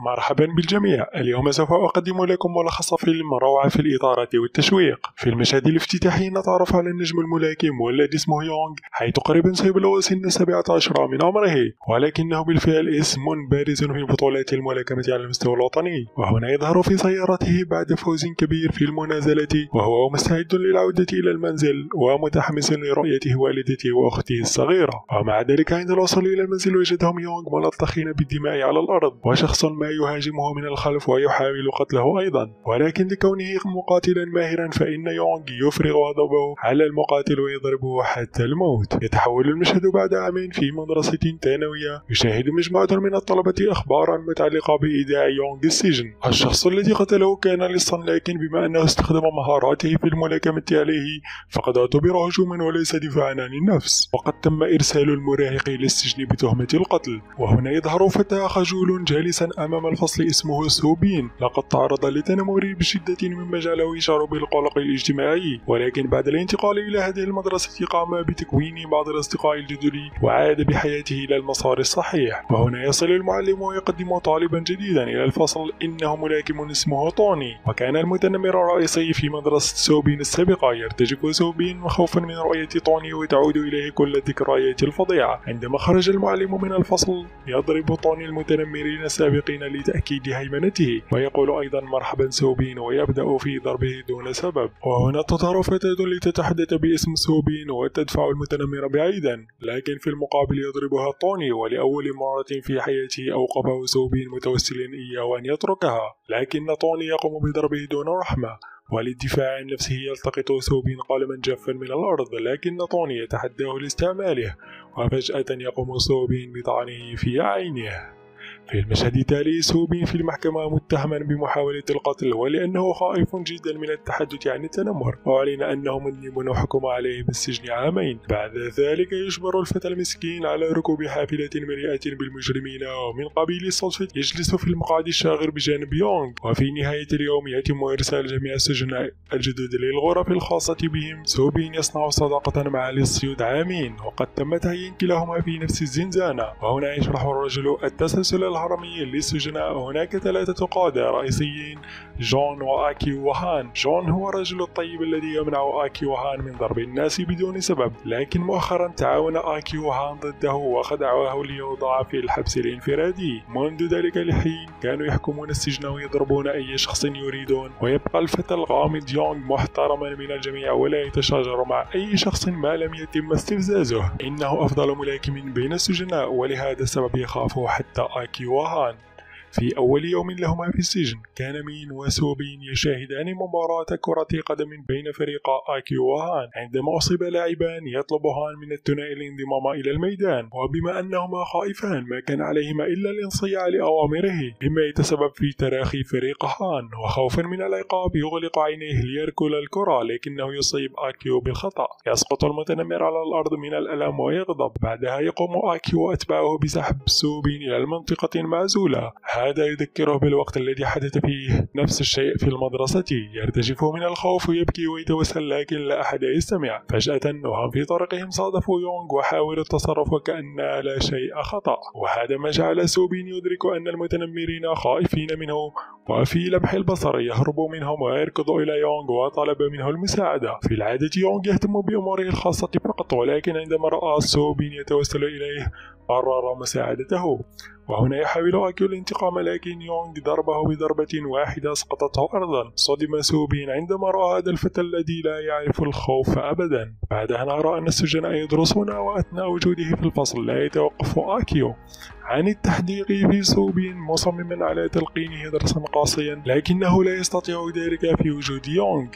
مرحبا بالجميع. اليوم سوف أقدم لكم ملخص فيلم روعة في الإثارة والتشويق. في المشهد الافتتاحي نتعرف على النجم الملاكم والذي اسمه يونغ، حيث قريبا سيبلغ سن 17 من عمره، ولكنه بالفعل اسم بارز في البطولات الملاكمة على المستوى الوطني. وهنا يظهر في سيارته بعد فوز كبير في المنازلة، وهو مستعد للعودة إلى المنزل ومتحمس لرؤية والدته وأخته الصغيرة. ومع ذلك عند الوصول إلى المنزل وجدهم يونغ ملطخين بالدماء على الأرض، وشخص ما يهاجمه من الخلف ويحاول قتله أيضا، ولكن لكونه مقاتلا ماهرا فإن يونغ يفرغ غضبه على المقاتل ويضربه حتى الموت. يتحول المشهد بعد عامين في مدرسة ثانوية، يشاهد مجموعة من الطلبة أخبارا متعلقة بإيداع يونغ السجن. الشخص الذي قتله كان لصا، لكن بما أنه استخدم مهاراته في الملاكمة عليه فقد اعتبره هجوما وليس دفاعا عن النفس، وقد تم إرسال المراهق إلى السجن بتهمة القتل. وهنا يظهر فتى خجول جالسا أمام الفصل اسمه سوبين، لقد تعرض لتنمر بشدة مما جعله يشعر بالقلق الاجتماعي، ولكن بعد الانتقال إلى هذه المدرسة قام بتكوين بعض الأصدقاء الجدد وعاد بحياته إلى المسار الصحيح. وهنا يصل المعلم ويقدم طالبا جديدا إلى الفصل، إنه ملاكم اسمه توني، وكان المتنمر الرئيسي في مدرسة سوبين السابقة. يرتجف سوبين خوفا من رؤية توني وتعود إليه كل الذكريات الفظيعة. عندما خرج المعلم من الفصل يضرب توني المتنمرين السابقين لتأكيد هيمنته، ويقول أيضا مرحبا سوبين، ويبدأ في ضربه دون سبب. وهنا تظهر فتاة لتتحدث باسم سوبين وتدفع المتنمر بعيدا، لكن في المقابل يضربها توني، ولأول مرة في حياته أوقفه سوبين متوسلا إياه أن يتركها، لكن توني يقوم بضربه دون رحمة. وللدفاع عن نفسه يلتقط سوبين قلما جافا من الأرض، لكن توني يتحداه لاستعماله، وفجأة يقوم سوبين بطعنه في عينه. في المشهد التالي سوبين في المحكمة متهما بمحاولة القتل، ولأنه خائف جدا من التحدث عن التنمر، وأعلن أنه مذنب وحكم عليه بالسجن عامين. بعد ذلك يجبر الفتى المسكين على ركوب حافلة مليئة بالمجرمين، ومن قبيل الصدفة يجلس في المقعد الشاغر بجانب يونغ. وفي نهاية اليوم يتم إرسال جميع السجناء الجدد للغرف الخاصة بهم. سوبين يصنع صداقة مع لص يدعى مين، وقد تم تعيين كلاهما في نفس الزنزانة. وهنا يشرح الرجل التسلسل الهرمي للسجناء. هناك 3 قادة رئيسيين، جون وآكي وهان. جون هو الرجل الطيب الذي يمنع آكي وهان من ضرب الناس بدون سبب، لكن مؤخرا تعاون آكي وهان ضده وخدعوه ليوضع في الحبس الانفرادي. منذ ذلك الحين كانوا يحكمون السجن ويضربون أي شخص يريدون، ويبقى الفتى الغامض يونغ محترما من الجميع ولا يتشاجر مع أي شخص ما لم يتم استفزازه. إنه أفضل ملاكم بين السجناء، ولهذا السبب يخافه حتى آكي وهان. في أول يوم لهما في السجن كان مين وسوبين يشاهدان مباراة كرة قدم بين فريقا آكي وهان، عندما أصيب لاعبان يطلب هان من الثنائي الانضمام إلى الميدان، وبما أنهما خائفان ما كان عليهما إلا الانصياع لأوامره، مما يتسبب في تراخي فريق هان. وخوفا من العقاب يغلق عينيه ليركل الكرة، لكنه يصيب آكيو بالخطأ، يسقط المتنمر على الأرض من الألم ويغضب. بعدها يقوم آكي وأتباعه بسحب سوبين إلى المنطقة المعزولة. هذا يذكره بالوقت الذي حدث فيه نفس الشيء في المدرسة. يرتجف من الخوف ويبكي ويتوسل، لكن لا أحد يستمع. فجأة وهم في طريقهم صادفوا يونغ وحاولوا التصرف وكأن لا شيء خطأ، وهذا ما جعل سوبين يدرك أن المتنمرين خائفين منه، وفي لمح البصر يهرب منهم ويركض إلى يونغ وطلب منه المساعدة. في العادة يونغ يهتم بأموره الخاصة فقط، ولكن عندما رأى سوبين يتوسل إليه قرر مساعدته. وهنا يحاول آكيو الانتقام، لكن يونغ ضربه بضربة واحدة اسقطته أرضا. صدم سوبين عندما رأى هذا الفتى الذي لا يعرف الخوف أبدا. بعدها نرى أن السجناء يدرسون، وأثناء وجوده في الفصل لا يتوقف آكيو عن التحديق في سوبين، مصمما على تلقينه درسا قاسيا، لكنه لا يستطيع ذلك في وجود يونغ.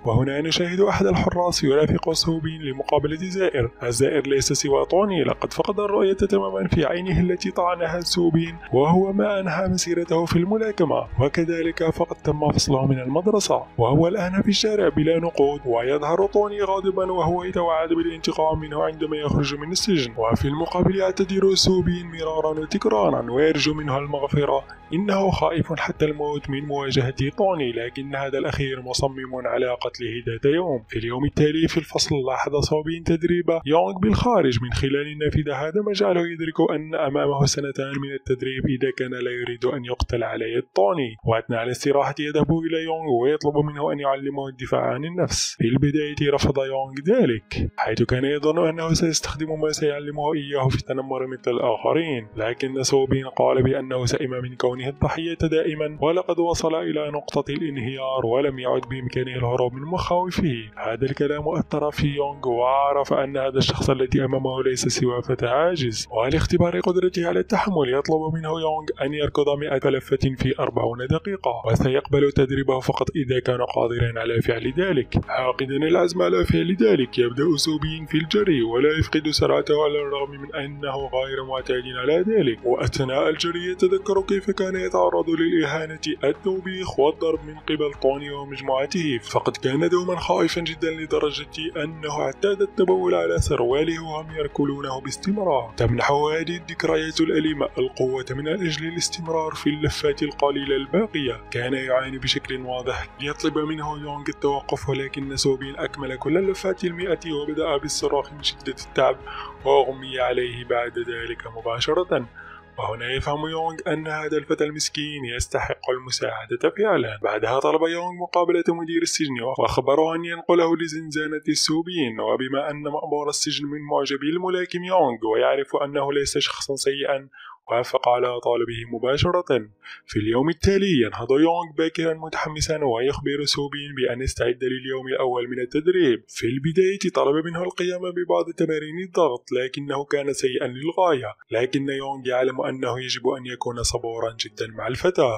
وهنا نشاهد أحد الحراس يرافق سوبين لمقابلة زائر. الزائر ليس سوى توني، لقد فقد الرؤية تماما في عينه التي طعنها سوبين، وهو ما أنهى مسيرته في الملاكمة، وكذلك فقد تم فصله من المدرسة، وهو الآن في الشارع بلا نقود. ويظهر توني غاضبا وهو يتوعد بالانتقام منه عندما يخرج من السجن، وفي المقابل يعتذر سوبين مرارا وتكرارا ويرجو منه المغفرة. إنه خائف حتى الموت من مواجهة توني، لكن هذا الأخير مصمم على قتل قتله ذات يوم. في اليوم التالي في الفصل لاحظ سوبين تدريب يونغ بالخارج من خلال النافذة، هذا ما جعله يدرك أن أمامه سنتان من التدريب إذا كان لا يريد أن يقتل على يد طوني. وأثناء الاستراحة يذهب إلى يونغ ويطلب منه أن يعلمه الدفاع عن النفس. في البداية رفض يونغ ذلك، حيث كان يظن أنه سيستخدم ما سيعلمه إياه في التنمر مثل الآخرين، لكن سوبين قال بأنه سئم من كونه الضحية دائما ولقد وصل إلى نقطة الانهيار ولم يعد بإمكانه الهروب من مخاوفه. هذا الكلام أثر في يونغ وعرف أن هذا الشخص الذي أمامه ليس سوى فتى عاجز. ولاختبار قدرته على التحمل يطلب منه يونغ أن يركض 100 لفة في 40 دقيقة، وسيقبل تدريبه فقط إذا كان قادرا على فعل ذلك. عاقدا العزم على فعل ذلك يبدأ سوبين في الجري ولا يفقد سرعته على الرغم من أنه غير معتاد على ذلك. وأثناء الجري يتذكر كيف كان يتعرض للإهانة، التوبيخ والضرب من قبل طوني ومجموعته، فقد كان دوما خائفا جدا لدرجة أنه اعتاد التبول على سرواله وهم يركلونه باستمرار. تمنحه هذه الذكريات الأليمة القوة من أجل الاستمرار في اللفات القليلة الباقية. كان يعاني بشكل واضح، يطلب منه يونغ التوقف، ولكن سوبين أكمل كل اللفات 100 وبدأ بالصراخ من شدة التعب وأغمي عليه بعد ذلك مباشرة. وهنا يفهم يونغ أن هذا الفتى المسكين يستحق المساعدة فعلا. بعدها طلب يونغ مقابلة مدير السجن وأخبره أن ينقله لزنزانة السوبين، وبما أن مأمور السجن من معجبي الملاكم يونغ ويعرف أنه ليس شخصا سيئا وافق على طالبه مباشرة. في اليوم التالي ينهض يونغ باكرا متحمسا ويخبر سوبين بأن يستعد لليوم الأول من التدريب. في البداية طلب منه القيام ببعض تمارين الضغط لكنه كان سيئا للغاية، لكن يونغ يعلم أنه يجب أن يكون صبورا جدا مع الفتى.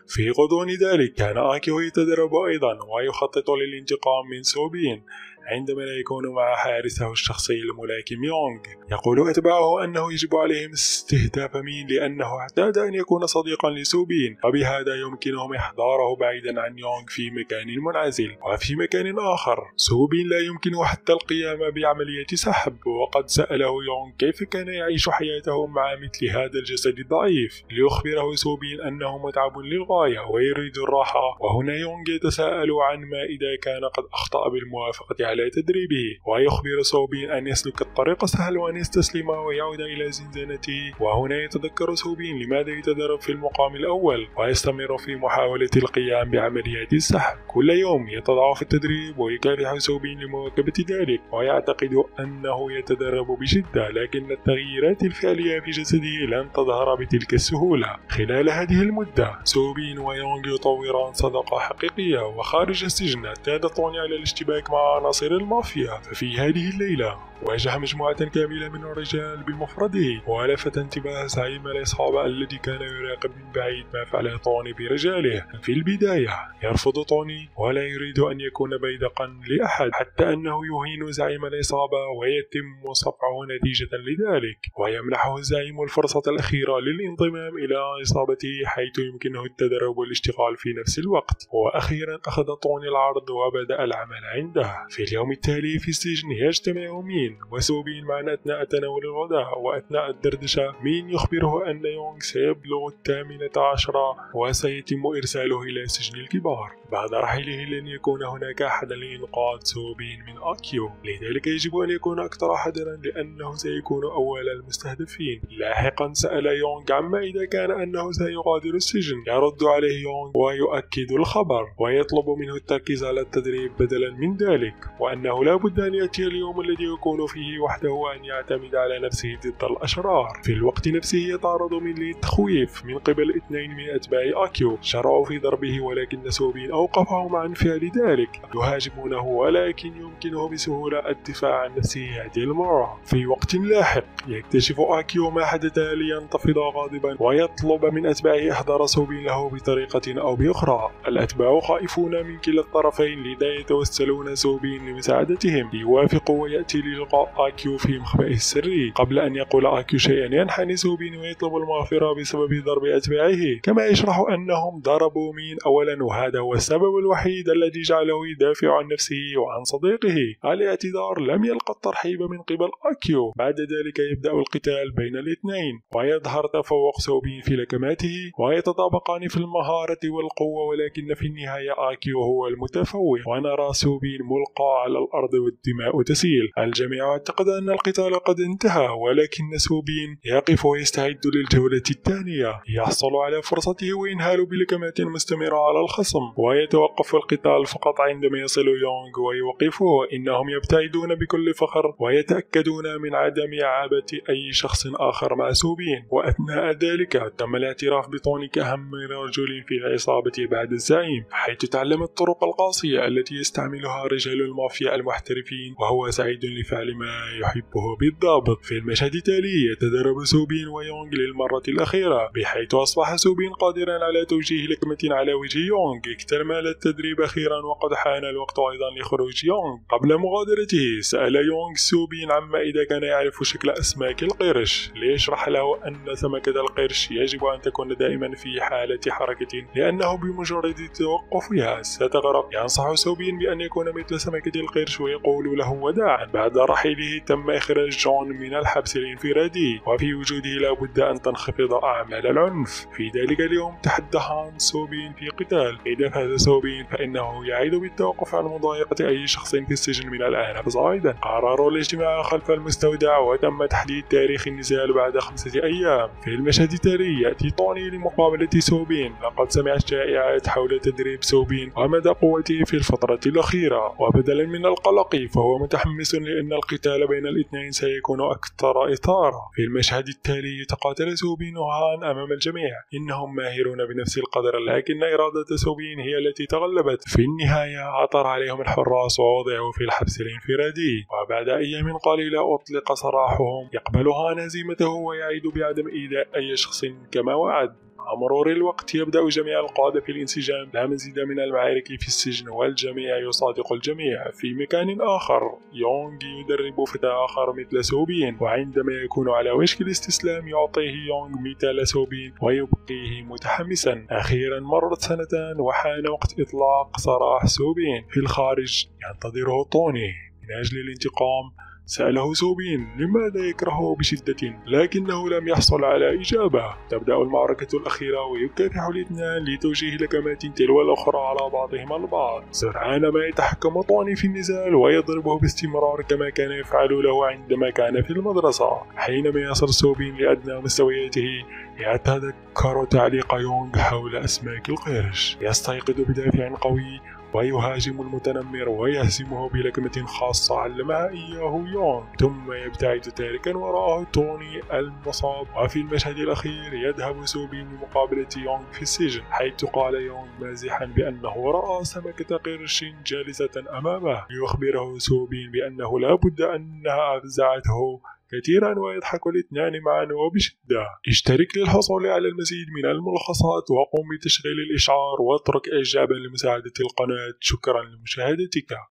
في غضون ذلك كان آكيو يتدرب أيضا ويخطط للانتقام من سوبين عندما لا يكون مع حارسه الشخصي الملاكم يونغ. يقول أتباعه أنه يجب عليهم استهداف مين لأنه اعتاد أن يكون صديقا لسوبين، وبهذا يمكنهم إحضاره بعيدا عن يونغ في مكان منعزل. وفي مكان آخر سوبين لا يمكنه حتى القيام بعملية سحب، وقد سأله يونغ كيف كان يعيش حياته مع مثل هذا الجسد الضعيف، ليخبره سوبين أنه متعب للغاية ويريد الراحة. وهنا يونغ يتساءل عن ما إذا كان قد أخطأ بالموافقة على تدريبه، ويخبر سوبين أن يسلك الطريق سهل وأن يستسلم ويعود إلى زنزانته. وهنا يتذكر سوبين لماذا يتدرب في المقام الأول ويستمر في محاولة القيام بعمليات السحب. كل يوم يتضاعف التدريب ويكافح سوبين لمواكبة ذلك، ويعتقد أنه يتدرب بشدة، لكن التغييرات الفعلية في جسده لن تظهر بتلك السهولة. خلال هذه المدة سوبين ويونغ يطوران صداقة حقيقية، وخارج السجن اعتاد طوني على الاشتباك مع عناصر المافيا. ففي هذه الليلة واجه مجموعة كاملة من الرجال بمفرده، ولفت انتباه زعيم العصابة الذي كان يراقب من بعيد ما فعله طوني برجاله. في البداية يرفض طوني ولا يريد أن يكون بيدقا لأحد، حتى أنه يهين زعيم العصابة ويتم صفعه نتيجة لذلك، ويمنحه الزعيم الفرصة الأخيرة للانضمام إلى عصابته حيث يمكنه التدرب والاشتغال في نفس الوقت. وأخيرا أخذ طوني العرض وبدأ العمل عنده. في اليوم التالي في السجن يجتمع مين وسوبين معا أثناء تناول الغداء، وأثناء الدردشة مين يخبره أن يونغ سيبلغ 18 وسيتم إرساله إلى سجن الكبار. بعد رحيله لن يكون هناك أحد لإنقاذ سوبين من آكيو، لذلك يجب أن يكون أكثر حذرا لأنه سيكون أول المستهدفين. لاحقا سأل يونغ عما إذا كان أنه سيغادر السجن، يرد عليه يونغ ويؤكد الخبر ويطلب منه التركيز على التدريب بدلا من ذلك، وأنه لا بد أن يأتي اليوم الذي يكون فيه وحده وأن يعتمد على نفسه ضد الأشرار. في الوقت نفسه يتعرض من للتخويف من قبل 2 من أتباع آكيو، شرعوا في ضربه ولكن سوبين أوقفهم عن فعل ذلك. يهاجمونه ولكن يمكنه بسهولة الدفاع عن نفسه هذه المرة. في وقت لاحق يكتشف آكيو ما حدث لينتفض غاضبا ويطلب من أتباعه إحضار سوبين له بطريقة أو بأخرى. الأتباع خائفون من كلا الطرفين لذا يتوسلون سوبين لمساعدتهم، يوافق ويأتي للقاء آكيو في مخبئه السري. قبل أن يقول آكيو شيئا ينحني سوبين ويطلب المغفرة بسبب ضرب أتباعه، كما يشرح أنهم ضربوا مين أولا، وهذا هو السبب الوحيد الذي جعله يدافع عن نفسه وعن صديقه. الاعتذار لم يلقى الترحيب من قبل آكيو. بعد ذلك يبدأ القتال بين الاثنين، ويظهر تفوق سوبين في لكماته ويتطابقان يتفوقان في المهارة والقوة، ولكن في النهاية آكيو هو المتفوق، ونرى سوبين ملقى على الأرض والدماء تسيل. الجميع اعتقد أن القتال قد انتهى، ولكن سوبين يقف ويستعد للجولة الثانية. يحصل على فرصته وينهال بلكمات مستمرة على الخصم، ويتوقف القتال فقط عندما يصل يونغ ويوقفه. إنهم يبتعدون بكل فخر ويتأكدون من عدم عابة أي شخص آخر مع سوبين. وأثناء ذلك تم الاعتراف بطوني كأهم رجل في العصابة بعد الزعيم، حيث تعلم الطرق القاسية التي يستعملها رجال المافيا المحترفين، وهو سعيد لفعل ما يحبه بالضبط. في المشهد التالي يتدرب سوبين ويونغ للمرة الأخيرة، بحيث أصبح سوبين قادرا على توجيه لكمة على وجه يونغ. اكتمل التدريب أخيرا وقد حان الوقت أيضا لخروج يونغ. قبل مغادرته سأل يونغ سوبين عما إذا كان يعرف شكل أسماك القرش، ليشرح له أن سمكة القرش يجب أن تكون دائما في حالة حركة، لأنه بمجرد توقفها ستغرق. ينصح سوبين بأن يكون مثل سمكة القرش ويقول له وداعا. بعد رحيله تم إخراج جون من الحبس الانفرادي، وفي وجوده لابد أن تنخفض أعمال العنف. في ذلك اليوم تحدى هان سوبين في قتال. إذا فاز سوبين فإنه يعيد بالتوقف عن مضايقة أي شخص في السجن من الآن فصاعدا. قرروا الاجتماع خلف المستودع، وتم تحديد تاريخ النزال بعد 5 أيام. في المشهد التالي يأتي طوني لمقابلة سوبين. لقد سمع الشائعات حول تدريب سوبين ومدى قوته في الفترة الأخيرة، وبدلا من القلق فهو متحمس لأن القتال بين الاثنين سيكون أكثر إثارة. في المشهد التالي يتقاتل سوبين وهان أمام الجميع. إنهم ماهرون بنفس القدر، لكن إرادة سوبين هي التي تغلبت. في النهاية عثر عليهم الحراس ووضعوا في الحبس الانفرادي، وبعد أيام قليلة أطلق سراحهم. يقبل هان هزيمته ويعيد بعدم إيذاء أي شخص كما وعد. مع مرور الوقت يبدأ جميع القادة في الانسجام. لا مزيد من المعارك في السجن، والجميع يصادق الجميع. في مكان آخر يونغ يدرب فتى آخر مثل سوبين، وعندما يكون على وشك الاستسلام يعطيه يونغ مثال سوبين ويبقيه متحمسا. أخيرا مرت 2 سنين وحان وقت إطلاق سراح سوبين. في الخارج ينتظره طوني من أجل الانتقام. سأله سوبين لماذا يكرهه بشدة، لكنه لم يحصل على إجابة. تبدأ المعركة الأخيرة ويكافح الاثنان لتوجيه لكمات تلو الأخرى على بعضهما البعض. سرعان ما يتحكم طوني في النزال ويضربه باستمرار كما كان يفعل له عندما كان في المدرسة. حينما يصل سوبين لأدنى مستوياته يتذكر تعليق يونغ حول أسماك القرش. يستيقظ بدافع قوي ويهاجم المتنمر ويهزمه بلكمة خاصة علمها إياه يونغ، ثم يبتعد تاركا وراءه طوني المصاب. وفي المشهد الأخير يذهب سوبين لمقابلة يونغ في السجن، حيث قال يونغ مازحا بأنه رأى سمكة قرش جالسة أمامه. يخبره سوبين بأنه لا بد أنها أفزعته كثيرا، ويضحك الاثنان معا وبشدة. اشترك للحصول على المزيد من الملخصات، وقم بتشغيل الإشعار واترك إعجابا لمساعدة القناة. شكرا لمشاهدتك.